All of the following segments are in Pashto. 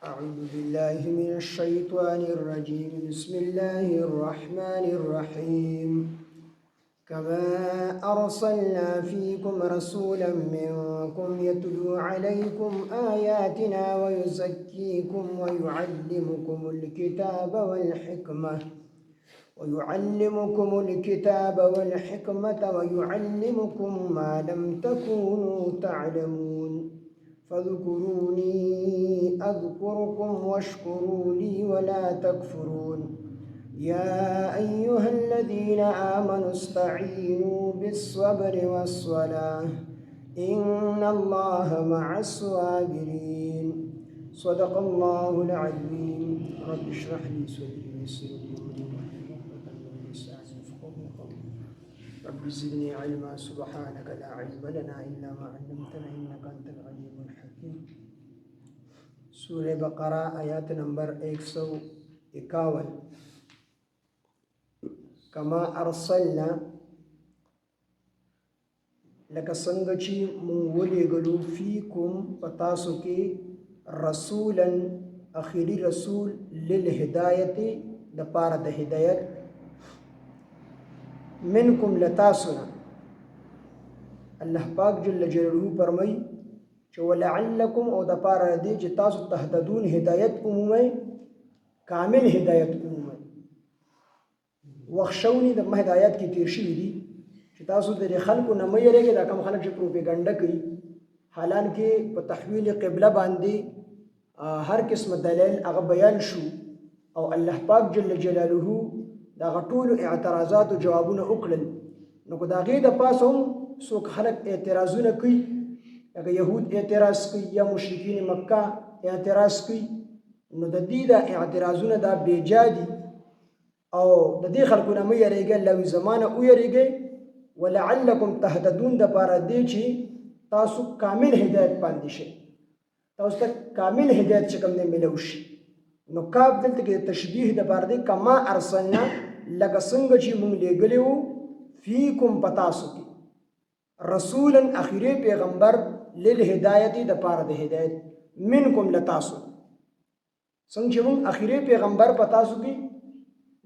أعوذ بالله من الشيطان الرجيم. بسم الله الرحمن الرحيم. كما أرسلنا فيكم رسولا منكم يتلو عليكم آياتنا ويزكيكم ويعلمكم الكتاب ويعلمكم ما لم تكونوا تعلمون فاذكروني أذكركم واشكروا لي ولا تكفرون. يا أيها الذين آمنوا استعينوا بالصبر والصلاة إن الله مع الصابرين. صدق الله العظيم. رب اشرح لي صدري ويسر لي أمري واحلل عقدة من لساني يفقهوا قولي. رب زدني علما. سبحانك لا علم لنا إلا ما علمتنا إنك أنت العليم الحكيم. سورة بقرة آيات نمبر 151. كما أرسلنا لك سنگچی من ولېږلو فيكم پتاسو کې رسولا اخیری رسول للهدایت د پاره د هدایت منکم لتاسنا. الله پاک جل جلاله فرمای چې ولعلکم او د پاره دې چې تاسو تهتدون هدایت عمومي کامل هدایت عمومي. وخښونی د هدایت کې تیر شوی دي چې تاسو د خلکو نه مې یریږي دا کوم خلک چې پروپاګاندا کوي حالانکه په تحویل قبله باندې هر قسم دلیل هغه بیان شو او الله پاک جل جلاله دا غټول اعتراضات او جوابونه وکړل. نو کو دا غي د پاسوم څوک خلک اعتراضونه کوي هغه يهود اعتراض کوي یا مشرکین مکه اعتراض کوي نو د دې د اعتراضونه دا بیجادي او د دې خلکو نه مې یریږي لوي زمانه او یریږي ولعلکم تهتدون د پاره دی چې تاسو کامل هدایت باندې شئ. تاسو ته کامل هدایت چې کوم نه ملو شي. نو کاب دلته کې تشبیه د پاره دی کما ارسلنا لکه څنګه چې موږ لېږلیو فیکم پتاسو کې رسولا اخیری پیغمبر للهدایت د پاره د هدایت منکم لتاسو. څنګه چې موږ اخیری پیغمبر پتاسو کې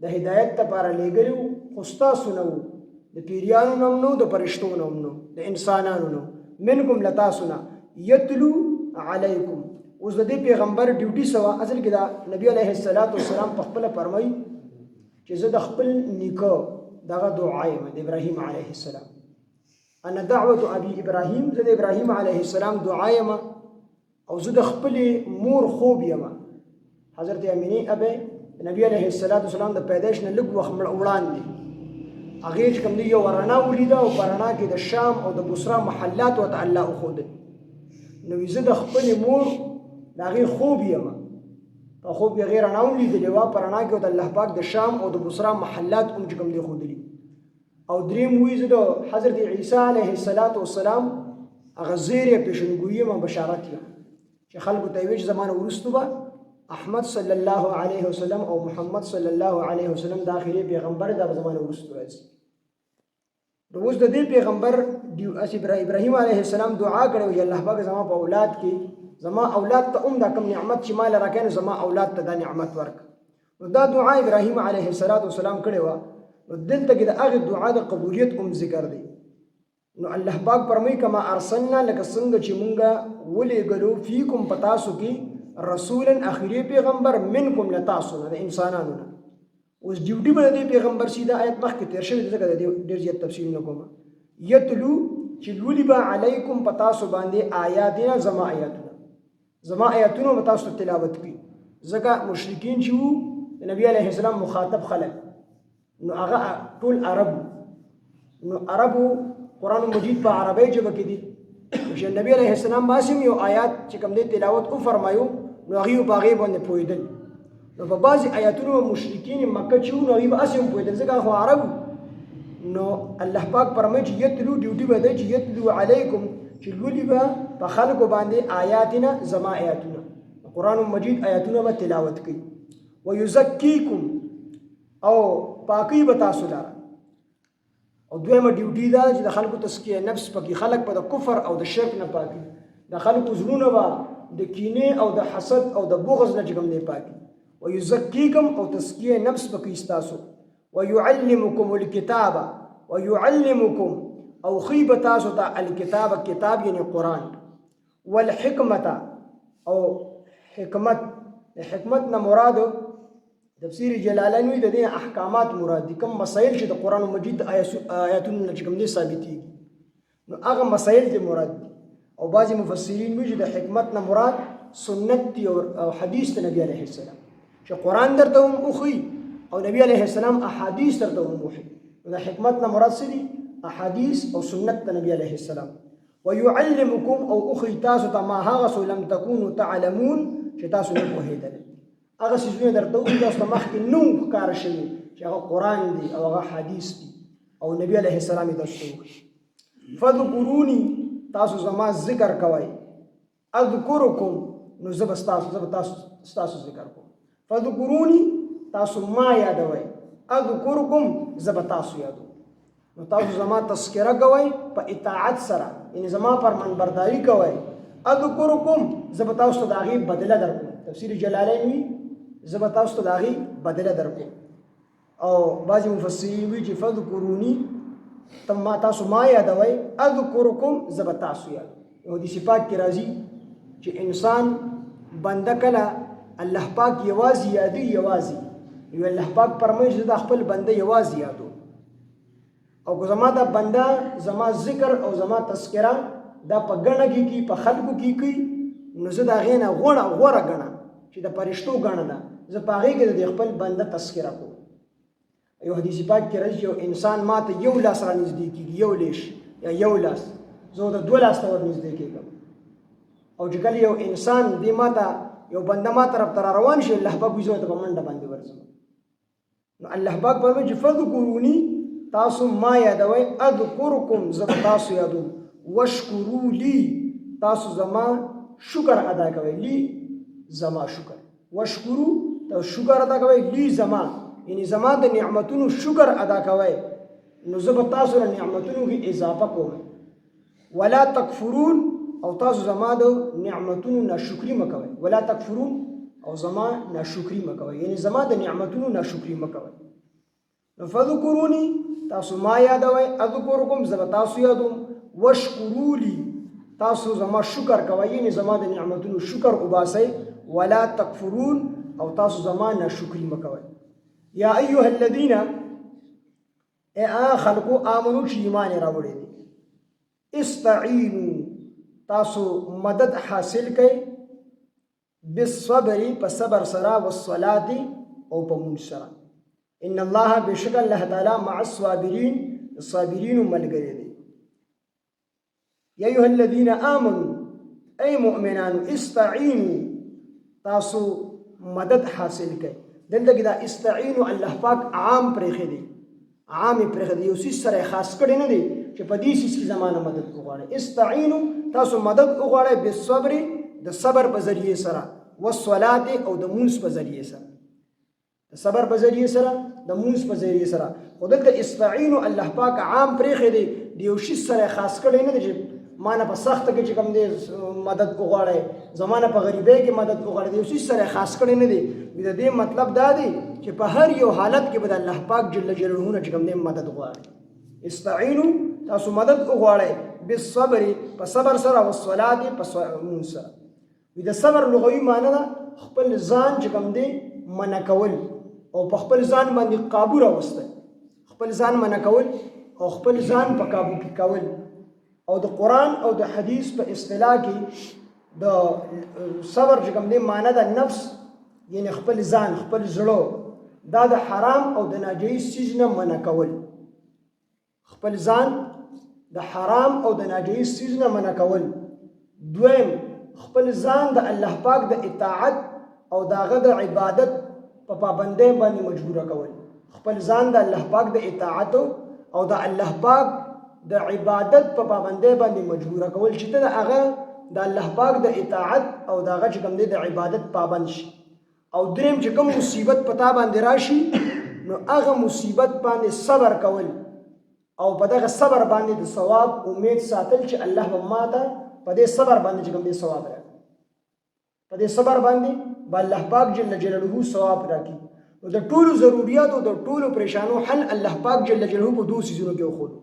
د هدایت لپاره لېږلیو خو ستاسو نه وو د پیریانو نوم نو د فرشتو نوم نو د انسانانو نو منکم لتاسو نه یتلو علیکم. اوس د دې پیغمبر ډیوټي سوا اصل کې دا نبی علیه السلام په خپل فرمایي چې زه د خپل نیکه دغه دعا یم د ابراهیم علیه السلام انا دعوه ابي ابراهیم. زه د ابراهیم علیه السلام دعا یم او زه د خپل مور خوب یم. حضرت امینه ابي نبی علیه السلام د پیدائش نه لږ وخت وړاندې هغه چې کوم دی یو ورنا ولیدا او پرانا کې د شام او د بصره محلات او تعالی خود نو زه د خپل مور دغه خوب یم په خوب یې غیر نه ولیدل وا پرانا کې د الله پاک د شام او د بصره محلات کوم چې کوم دی خودلی او دریم وی زه د حضرت عیسی علیه السلام هغه زیره پیشنګوی ما بشارت یم چې خلکو ته ویل زمانه ورستو به احمد صلی الله علیه وسلم او محمد صلی الله علیه وسلم د اخیری پیغمبر د زمانه ورستو راځي. نو اوس د دې پیغمبر ابراهیم علیه السلام دعا کړو چې الله پاک زما په اولاد کې زما اولاد ته دا کوم نعمت چې مال راکړي زما اولاد ته دا نعمت ورک. نو دا دعا ابراهیم علیه السلام کړو. نو دلته کې د هغه دعا د قبولیت ذکر دی. نو الله پاک فرمایي کما ارسلنا لك څنګه چې مونږه ولېږلو فیکم پتاسو کې رسولا اخیری پیغمبر منکم لتاسو د انسانانو نه. اوس ډیوټي باندې پیغمبر سیده آیت مخکې تیر شوی ځکه د ډیر زیات تفصیل نه کوم. یتلو چې لولي با علیکم پتاسو باندې آیاتنا زما آیاتونه پتاسو تلاوت کوي ځکه مشرکین چې وو نبی علیه السلام مخاطب خلک نو هغه ټول نو عربو قرآن مجید په عربی ژبه کې دي چې نبی علیه السلام باسم یو آیات چې کوم دی تلاوت او فرمایو نو هغه په هغه باندې پویدل. نو په بعضی آیاتونو مشرکین مکه چې نو هغه اسیم پویدل ځکه هغه عرب. نو الله پاک فرمایي چې یتلو ډیوټي باندې چې یتلو علیکم چې لولي به په خلکو باندې آیاتنا زما آیاتونه قرآن مجید آیاتونه به تلاوت کوي. ويزکیکم او پاکی به تاسو لاره. او دویمه ډیوټي دا چې د خلکو تزکیه نفس پکې خلک په د کفر او د شرک نه پاکي د خلکو زړونه به د کینې او د حسد او د بغض نه چې کوم دی پاکي ويزکیکم او تزکیه نفس پکې ستاسو ويعلمکم الکتاب ويعلمکم او خیب تاسو ته الکتاب کتاب یعنی قرآن والحکمت او حکمت نه مراد تفسیر جلالین وی د دې احکامات مراد دي کوم مسائل چې د قرآن مجید آیاتونو نه کوم دي ثابتېږي نو هغه مسائل دې مراد دي او بعضی مفسرین وی چې د حکمت نه مراد سنت دي او حدیث د نبی علیه السلام چې قرآن درته هم وخی او نبی علیه السلام احادیث درته هم وخی د حکمت نه مراد څه دي احادیث او سنت د نبی علیه السلام ويعلمکم او اخی تاسو ته ما هغه څه لم تکونوا تعلمون چې تاسو نه پوهېدل هغه څیزونه درته وخی تاسو ته مخکې نو ښکاره شوي چې هغه قرآن دی او هغه حدیث دی او نبی علیه السلام یې تاسو ته وخی فذکروني تاسو زما ذکر کوئ اذکرکم نو زه به ستاسو ذکر کوم فذکروني تاسو ما یادوئ اذکرکم زه به تاسو یادوم نو تاسو زما تذکره کوئ په اطاعت سره یعنی زما فرمانبرداري کوئ اذکرکم زه به تاسو ته د هغې بدله درکوم تفسیر جلالین وي زه به تاسو ته د هغې بدله درکوم او بعضې مفسرین وي چې فذکروني تاسو ما یادوئ اذکرکم زه به تاسو یادوم یو حدیث پاک کې راځي چې انسان بنده کله الله پاک یوازې یادوي یوازې یو الله پاک فرمایي چې د خپل بنده یوازې یادو او که زما دا بنده زما ذکر او زما تذکره دا په ګڼه کې کی په خلکو کې کوي نو زه د هغې نه غوره ګڼم چې د فرشتو ګڼه ده زه په هغې کې د خپل بنده تذکره کوم یو حدیث پاک کې راځي یو انسان ما ته یو لاس را نږدې کېږي یو لیش یا یو لاس زه د دوه لاس ته ور نږدې کېږم او چې کله یو انسان دې ما ته یو بنده ما طرف ته را روان شي الله پاک وایي زه ورته په منډه باندې ورځم نو الله پاک فرمایي چې فذکروني تاسو ما یادوئ اذکرکم زه به تاسو یادوم واشکروا لی تاسو زما شکر ادا کوئ لی زما شکر واشکرو تاسو شکر ادا کوئ لی زما یعنی زما د نعمتونو شکر ادا کوئ نو زه به تاسو له نعمتونو کې اضافه کوم ولا تکفرون او تاسو زما د نعمتونو ناشکري مه کوئ ولا تکفرون او زما ناشکري مه کوئ یعنی زما د نعمتونو ناشکري مه کوئ نو فذکروني تاسو ما یادوئ اذکرکم زه به تاسو یادوم واشکروا لی تاسو زما شکر کوئ یعنی زما د نعمتونو شکر وباسئ ولا تکفرون او تاسو زما ناشکري مه کوئ یا ایها الذین ای خلقو آمنو چې ایمان یې راوړی دی استعینوا تاسو مدد حاصل کړئ بالصبر په صبر سره والصلاة او په مونځ سره ان الله بشک الله تعالی مع الصابرین الصابرین ملګری دی یا ایها الذین آمنوا ای مؤمنان استعینوا تاسو مدد حاصل کړئ دلته کې دا استعینوا الله پاک عام پرېښی دی عام یې پرېښی دی یو څیز سره یې خاص کړی نه دی چې په دې څیز کې زمانه مدد وغواړئ استعینوا تاسو مدد وغواړئ بالصبر د صبر په ذریعې سره والصلاة او د مونځ په ذریعې سره د صبر په ذریعې سره د مونځ په ذریعې سره خو دلته استعینوا الله پاک عام پرېښی دی د یو شي سره خاص کړی نه دی چې ما نه په سخته کې چې کوم دی مدد وغواړئ زما نه په غریبۍ کې مدد وغواړئ د یو شي سره خاص کړی نه دی د دې مطلب دا دی چې په هر یو حالت کې به د الله پاک جل جلاله نه چې کوم دی مدد وغواړئ استعینوا تاسو مدد وغواړئ بالصبر په صبر سره والصلاة په مونځ سره د صبر لغوي معنی ده خپل ځان چې کوم دی منع کول او په خپل ځان باندې قابو راوستل خپل ځان منع کول او خپل ځان په قابو کې کول او د قرآن او د حدیث په اصطلاح کې د صبر چې کوم دی معنی ده نفس یعنی خپل ځان خپل زړه دا د حرام او د ناجایز چیز نه منع کول خپل ځان د حرام او د ناجایز چیز نه منع کول دویم خپل ځان د الله پاک د اطاعت او داغه د عبادت په پابندۍ باندې مجبوره کول خپل ځان د الله پاک د اطاعت او د الله پاک د عبادت په پابندۍ باندې مجبوره کول چې ته د هغه د الله پاک د اطاعت او داغه چې کوم دی د عبادت پابند شي او دریم چې کوم مصیبت پتا باندې راشي نو هغه مصیبت باندې صبر کول او په دغه صبر باندې د ثواب امید ساتل چې الله به ماته په دې صبر باندې چې کوم دی ثواب راکړي په دې صبر باندې به الله پاک جل جلاله ثواب راکړي. نو د ټولو ضرورتو د ټولو پریشانو حل الله پاک جل جلاله په دوه سيزونو کې وښودو.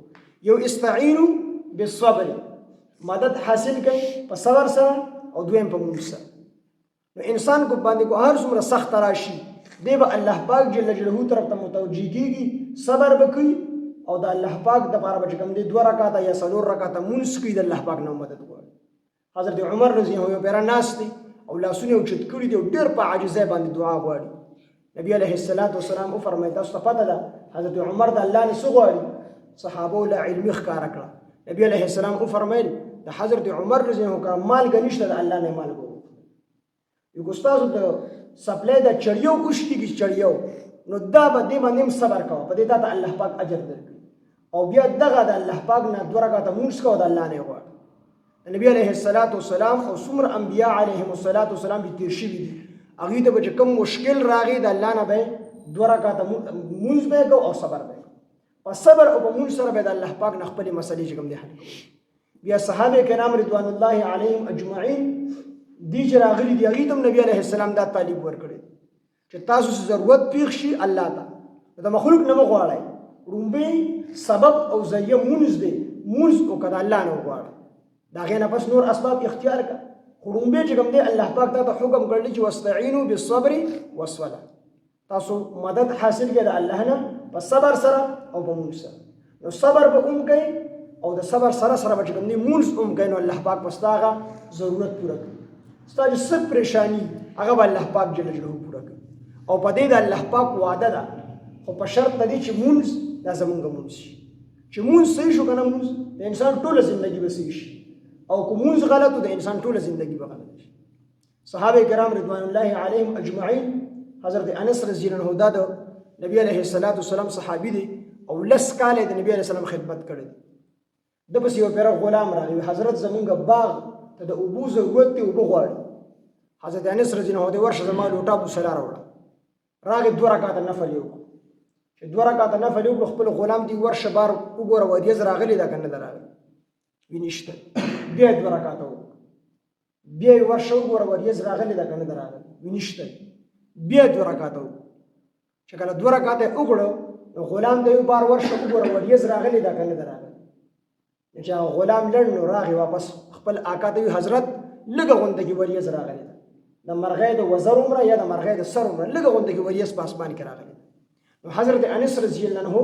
یو استعینوا بالصبر، مدد حاصل کړئ په صبر سره، او دویم په مونږ سره. نو انسان کو باندې کو هر څومره سخت راشي دی به الله پاک جل جلاله طرف ته متوجه کیږي، صبر وکړي او د الله پاک د لپاره به کوم دی 2 رکعاته یا 4 رکعاته مونږ کوي، د الله پاک نه مدد غواړي. حضرت عمر رضی الله عنه پیرا ناس دي او لاسونه اوچت کړي دي او ډېر په عاجزۍ باندې دعا غواړي. نبی علیه الصلاۃ والسلام او فرمایي تاسو ته پته ده حضرت عمر د الله نه څه غواړي؟ صحابه له علم ښکارا کړه. نبی علیه السلام او فرمایل د حضرت عمر رضی الله عنه مال غنښت د الله نه مال غواړي. یو ګستازو د سپلای د چړیو کوشتي کی چړیو نو دا به دې باندې صبر کوه، په دې ته الله پاک اجر درکړي. او بیا دغه د الله پاک نه 2 رکعاته مونږ کوو د الله نه غواړي. نبی علیه الصلاۃ والسلام او څومره انبیاء علیهم الصلاۃ والسلام دي تیر شوي دي، هغه ته به کوم مشکل راغی د الله نه به 2 رکعاته مونږ به کوو او صبر به. په صبر او په مونږ سره به د الله پاک نه خپل مسلې چې کوم دي حل کوي. بیا صحابه کرام رضوان الله علیهم اجمعین دی چې راغلي دي هغه ته نبی علیه السلام دا طالب ورکړي چې تاسو ضرورت پیښ شي الله ته د مخلوق نه غواړي. رومبي سبب او ذریعہ مونږ دی، مونږ او کړه الله نه غواړي، دا غینه بس نور اسباب اختیار کړه. رومبي چې کوم دی الله پاک ته حکم کړی چې واستعینوا بالصبر والصلاه، تاسو مدد حاصل کړئ د الله نه په صبر سره او په مونږ سره. نو صبر به کوي او د صبر سره سره به کوم دی مونږ کوي، نو الله پاک پستاغه ضرورت پوره کوي. ستاسو سب پریشانی هغه به الله پاک جل جلاله پوره کوي. او په دې د الله پاک وعده ده، خو په شرط دی چې مونږ دا زمونږ مونږ شي. چې مونږ صحیح شو کنه مونږ د انسان ټوله ژوندۍ به صحیح شي، او کوم مونږ غلط د انسان ټوله ژوندۍ به غلط شي. صحابه کرام رضوان الله علیهم اجمعین، حضرت انس رضی الله عنه دا نبی علیه الصلاۃ والسلام صحابي دی او لس کاله د نبی علیه السلام خدمت کړی. د پس یو پیر غلام راغی، حضرت زمونږ باغ ته د ابو ضرورت دی او بغواړي. حضرت انس رضی الله عنه ورشه زما لوټه ابو سلار وړه راغی 2 رکعاته نفل یو چې 2 رکعاته نفل یو خپل غلام دی ورشه بار وګوره ودیز راغلی دا کنه دراغلی وینشته بیا 2 رکعاته بیا ورشه وګوره ودیز راغلی دا کنه دراغلی وینشته بیا 2 رکعاته چې کله 2 رکعاته وګړو غلام دی بار ورشه وګوره ودیز راغلی دا کنه دراغلی چې غلام لړ نو راغی واپس خپل آقا ته حضرت لګه غونډه کې ودیز راغلی د مرغې د وزر عمره یا د مرغې د سر عمره لګه غونډه کې ودیز په اسمان کې راغلی. نو حضرت انس رضی الله عنه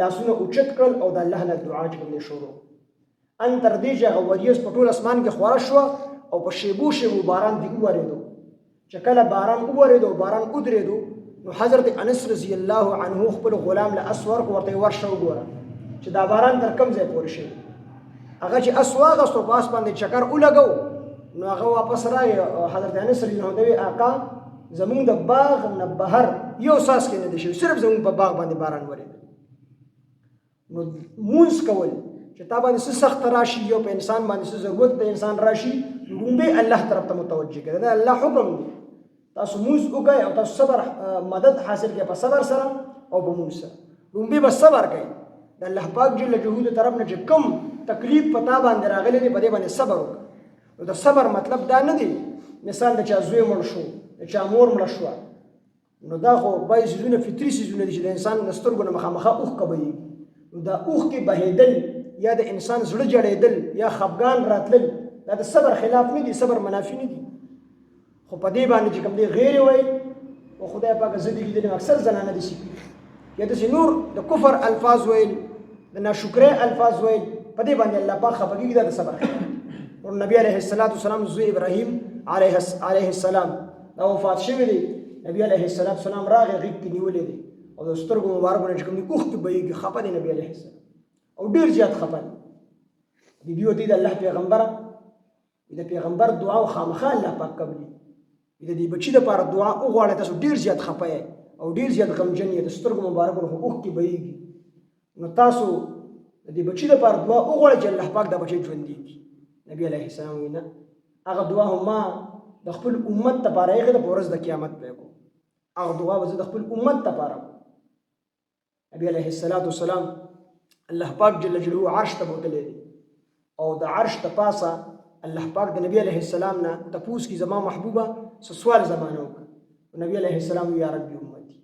لاسونه اوچت کړل او د الله نه دعا کوي شروع ان تر دې چې ودیز په ټول اسمان کې خوره شو او په شیبو شیبو باران دی وریدو. چې کله باران وریدو باران ودریدو نو حضرت انس رضی الله عنه خپل غلام له اسور ورته ورشه وګوره چې دا باران تر کوم ځای پورې شي. هغه چې اسواغه ستو پاس باندې چکر ولګو نو هغه واپس راغی. حضرت انس رضی الله عنه آقا زمون د باغ نه بهر یو ساس کې نه دي شي، صرف زمون په باغ باندې باران ورېد. نو مونږ کول چې تا باندې څه سخت راشي یو په انسان باندې څه ضرورت د انسان راشي لومبه الله طرف ته متوجه کړه. دا الله حکم دی، تاسو مونږ وکړئ او تاسو صبر مدد حاصل کړئ په صبر سره او په مونږ سره. لومبه به صبر کړئ د الله پاک جل جلاله طرف نه چې کوم تکلیف پتا باندې راغلی دی په دې باندې صبر وکړه. نو د صبر مطلب دا نه دی مثال د چا زوی مړ شو د چا مور مړ شو نو دا خو بای سيزونه فطري سيزونه دي چې د انسان نسترګو نه مخامخه اوخ کوي. نو دا اوخ کې بهیدل یا د انسان زړه جړېدل یا خفګان راتلل دا د صبر خلاف نه دي، صبر منافي نه دي. خو په دې باندې چې کوم دی غیر وای او خدای پاک زدي دي اکثر زنانه دي شي یا د نور د کفر الفاظ وایل د ناشکرۍ الفاظ وایل په دې باندې الله پاک خفګي دا د صبر خلاف. اور نبی علیه السلام زوی ابراهیم علیه السلام دا وفات شوی دی. نبی علیه السلام راغی غیږ کې نیولې دی او د سترګو مبارکو نه چې کوم دی اوښ کې بهیږي خفه دی نبی علیه السلام او ډېر زیات خفه دی. بیبي ورته د الله پیغمبره د پیغمبر دعا او خامخا الله پاک قبلي د دې بچي دپاره دعا وغواړئ، تاسو ډېر زیات خفه یې او ډېر زیات غمجن یې د سترګو مبارکو نه اوښ کې بهیږي. نو تاسو د دې بچي دپاره دعا وغواړئ چې الله پاک دا بچی ژوندي کړي. نبی علیه السلام ویل نه هغه دعا هم ما د خپل امت لپاره یې د ورځ د قیامت په کو هغه دعا به د خپل امت لپاره. نبی علیه السلام الله پاک جل جلاله عرش ته بوتلی دی او د عرش ته پاسه الله پاک د نبی علیه السلام نه تپوس کی زما محبوبه سوال زمانه وکړه نبی علیه السلام یا ربي امتي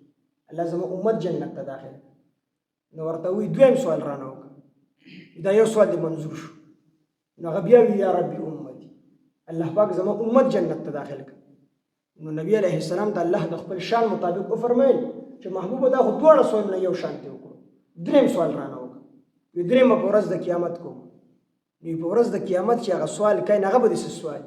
الله زما امت جنت ته داخل نو ورته وی دویم سوال رانه وکړه دا یو سوال دی منظور شو نو هغه بیا وی یا ربي امتي الله پاک زما امت جنت ته داخل کړه نو نبی علیه السلام ته الله د خپل شان مطابق وفرمایل چې محبوب دا خو دواړه سوالونه یو شان دی وکړو دریم سوال رانه وکړه وی دریم په ورځ د قیامت کوم نو په ورځ د قیامت چې هغه سوال کوي هغه به داسې سوال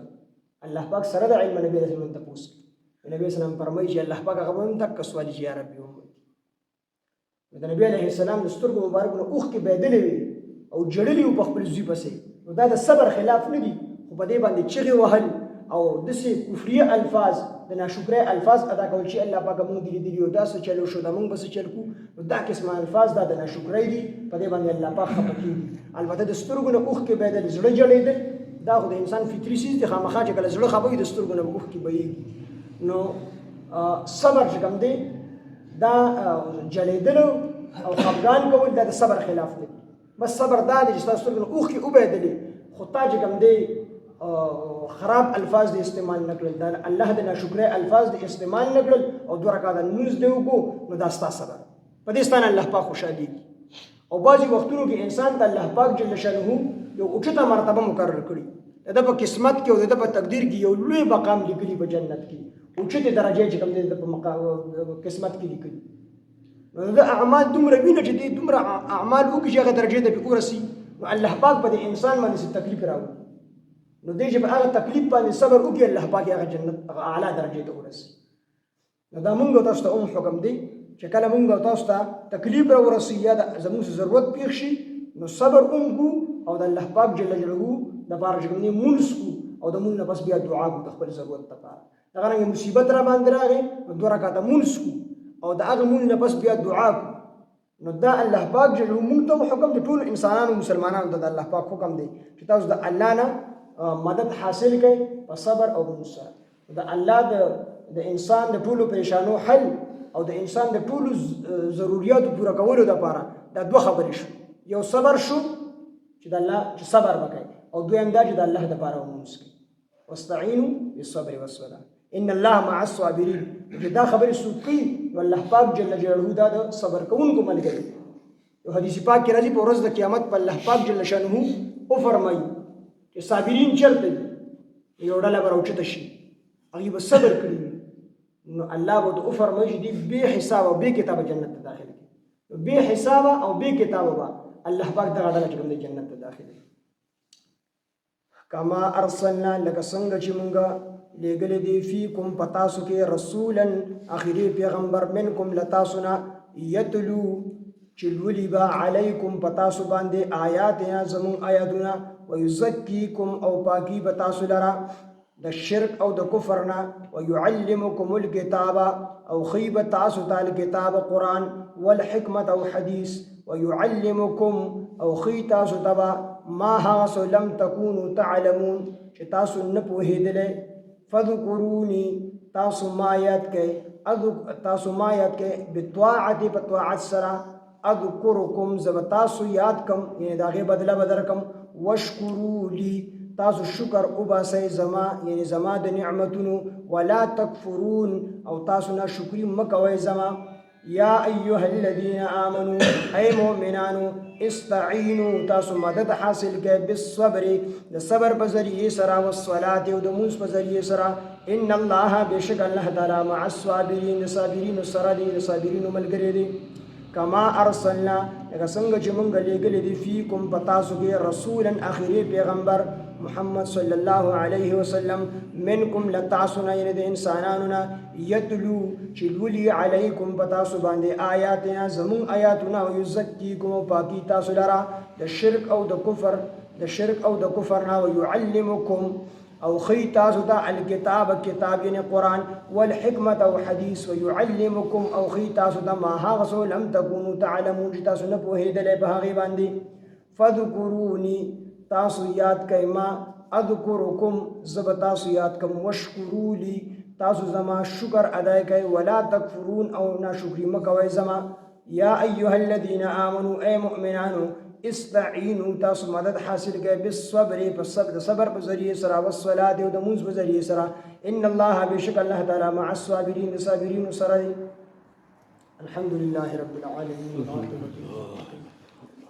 الله پاک سره د علم نبی علیه السلام تپوس کوي نبی اسلام فرمایي چې الله پاک هغه به هم دقه سوالي چې یا ربي امتي د نبی علیه السلام د سترګو مبارکو نه اوښکې بهېدلې وي او جړلي وو په خپل زوی پسې نو دا د صبر خلاف نه دي خو په دې باندې چغې وهل او داسې کفري الفاظ د ناشکرۍ الفاظ ادا کول چې الله پاک موږ دې لیدلي او دا څه چلو شو دا موږ به څه چل کړو نو دا قسمه الفاظ دا د ناشکرۍ دي په دې باندې الله پاک خفه کېږي البته د سترګو نه اوښکې بهېدل زړه جړېدل دا خو د انسان فطري څیز دی خامخا چې کله زړه خفه وي د سترګو نه اوښکې بهېږي نو صبر چې کوم دی دا جړېدلو او خفګان کول دا د صبر خلاف دی بس صبر دا دی چې ستا سترګو نه اوښکې وبهېدلې خو تا چې کوم دی خراب الفاظ د استعمال نکړل دا الله د ناشکرۍ الفاظ د استعمال نکړل او 2 رکعاته لمونځ دی وکړو نو دا ستا صبر په دې ستانه الله پاک خوشحالېږي او بعضې وختونو کې انسان ته الله پاک جل شانه یو اوچته مرتبه مقرر کړي د ده په قسمت کې او د ده په تقدیر کې یو لوی مقام لیکلي په جنت کې اوچتې درجې چې کوم دی د په قسمت کې لیکلي نو د اعمال دومره وینه چې دی دومره اعمال وکړي چې هغه درجې ته پې ورسي نو الله پاک به د انسان باندې تکلیف راوړي نو دی چې په هغه تکلیف باندې صبر وکړي الله پاک هغه جنت هغه اعلی درجې ته ورسي نو دا مونږ تاسو ته حکم دی چې کله مونږ تاسو ته تکلیف راورسي یا زموږ ضرورت پیښ شي نو صبر وکړو او د الله پاک جل جلاله د پاره چې کوم مونږ کو او د مونږ نه بس بیا دعا کو د خپل ضرورت لپاره دا رنګ مصیبت را باندې راغی نو 2 رکعاته مونږ کو او د هغه مونږ نه بس بیا دعا کو نو دا الله پاک جل مونږ ته حکم دی ټول انسانانو مسلمانانو ته د الله پاک حکم دی چې تاسو د الله نه مدد حاصل کړي په صبر او مصبر د الله د انسان د ټولو پریشانو حل او د انسان د ټولو ضرورتو پوره کولو لپاره دا 2 خبرې شو یو صبر شو چې د الله چې صبر وکړي او دویم دا چې د الله لپاره وموس کړي واستعینوا بالصبر والصلاه ان الله مع الصابرین چې دا خبرې څوک کوي نو الله پاک جل جلاله دا د صبر کوونکو ملګری یو حدیث پاک کې راځي په ورځ د قیامت په الله پاک جل شانه او فرمایي چې صابرین چرته دي یو ډله به راوچته شي هغوی به صبر کړي نو الله به ورته وفرمایي چې دوی بې حسابه او بې کتابه جنت ته داخل کړي بې حسابه او بې کتابه به الله پاک دغه ډله چې کوم دی جنت ته داخل کړي کما ارسلنا لکه څنګه چې مونږ لېږلی دی فیکم په تاسو کې رسولا اخري پیغمبر منکم له تاسو نه یتلو چې لولي به علیکم په تاسو باندې آیاتنا زمونږ آیاتونه ويزكيكم او پاکی بتاسو لرا د شرک او د کفر نه ويعلمكم الكتاب او خيب تاسو تعالی کتاب قرآن والحکمت او حدیث ويعلمكم او خي تاسو تبا ما هاسو لم تكونوا تعلمون چې تاسو نه پوهیدلې فذكروني تاسو ما یاد کړئ تاسو ما یاد کړئ بطاعت بطاعت سره اذکرکم زب تاسو یاد کم یعنی داغه بدله بدرکم وشکرو لی تاسو شکر وباسئ زما یعنی زما د نعمتونو ولا تکفرون او تاسو نه شکر مکوئ زما یا ایها الذین آمنوا ای مؤمنانو استعینوا تاسو مدد حاصل کړئ بالصبر د صبر په ذریعه سره او الصلاه او د موږ په ذریعه سره ان الله بشک الله تعالی مع الصابرین صابرین سره دی صابرین ملګری دی کما ارسلنا لکه څنګه چې مونږ لېږلی دی فیکم په تاسو کې رسولا اخري پیغمبر محمد صلی الله علیه وسلم منکم له تاسو نه یعنې د انسانانو نه یتلو چې لولي علیکم په تاسو باندې آیاتنا زمونږ آیاتونه او یزکیکم او پاکي تاسو لره د شرک او د کفر نه ویعلمکم او خي تاسو ته الکتاب کتاب یعنی قرآن والحکمت او حدیث ويعلمكم او خي تاسو ته ما هغه لم تكونوا تعلمون چې تاسو نه پوهېدلې په هغې باندې فذكروني تاسو یاد کئ ما اذکرکم زب تاسو یاد کم وشکرو لی تاسو زما شکر ادا کئ ولا تکفرون او ناشکری مکوئ زما یا ایها الذین آمنوا ای مؤمنانو استعینوا تاسو مدد حاصل کړئ بالصبر په صبر په ذریعه سره او الصلاه او د مونځ په ذریعه سره ان الله بشک الله تعالی مع الصابرین صابرین سره الحمد لله رب العالمين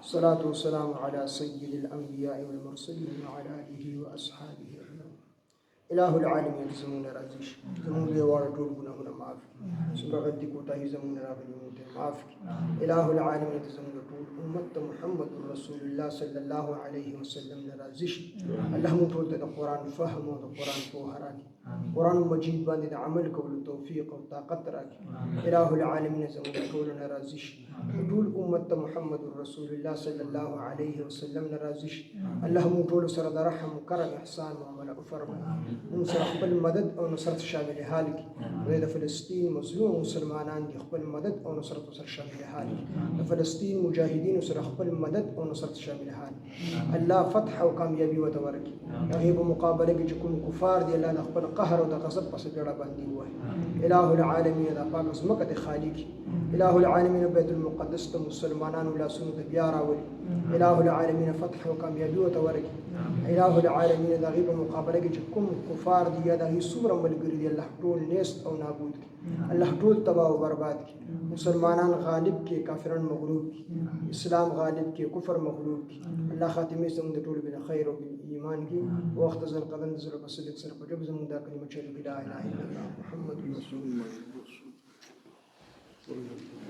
الصلاة والسلام على سيد الأنبياء والمرسلين وعلى آله وأصحابه أجمعين إله العالمين زمون رازيش زمون ليوار طول گناهنا معاف سمرا غلطی کوتاہی زمون راغلی موتے معاف إله العالمين زمون طول أمة محمد رسول الله صلى الله عليه وسلم رازيش اللهم طول دا قرآن فهم و دا قرآن فوه راکی قرآن مجید باندې د عمل کولو توفیق او طاقت راکړي الہ العالمین زموږ ټول نه راضي شي ټول امت محمد رسول الله صلی الله علیه وسلم نه راضي شي الله مو ټول سره د رحم کرم احسان معامله وفرمایي موږ سره خپل مدد او نصرت شامل حال کړي د فلسطین مظلوم مسلمانان دي خپل مدد او نصرت سره شامل حال کړي د فلسطین مجاهدین سره خپل مدد او نصرت شامل حال الله فتح او کامیابی وتورکي هغه په مقابله کې کوم کفار دي الله د خپل قهر او د غضب پس جړه باندې وای الہ العالمین دا پاک اسمکه خالق الہ العالمین بیت المقدس ته مسلمانانو لا سنت بیا راولي الہ العالمین فتح او کامیابی او تورکی الہ العالمین دا غیب مقابله کې کوم کفار دي یا د هي څومره ملګری دي الله ټول نیست او نابود کی الله ټول تباہ او برباد کی مسلمانان غالب کې کافران مغلوب کی اسلام غالب کې کفر مغلوب کی الله خاتمه زموږ ټول بل خیر او ایمان کی وخت ځل قدم ځل په صدق سره په جبه زموږ دا کلمه چې لا اله الا الله محمد رسول الله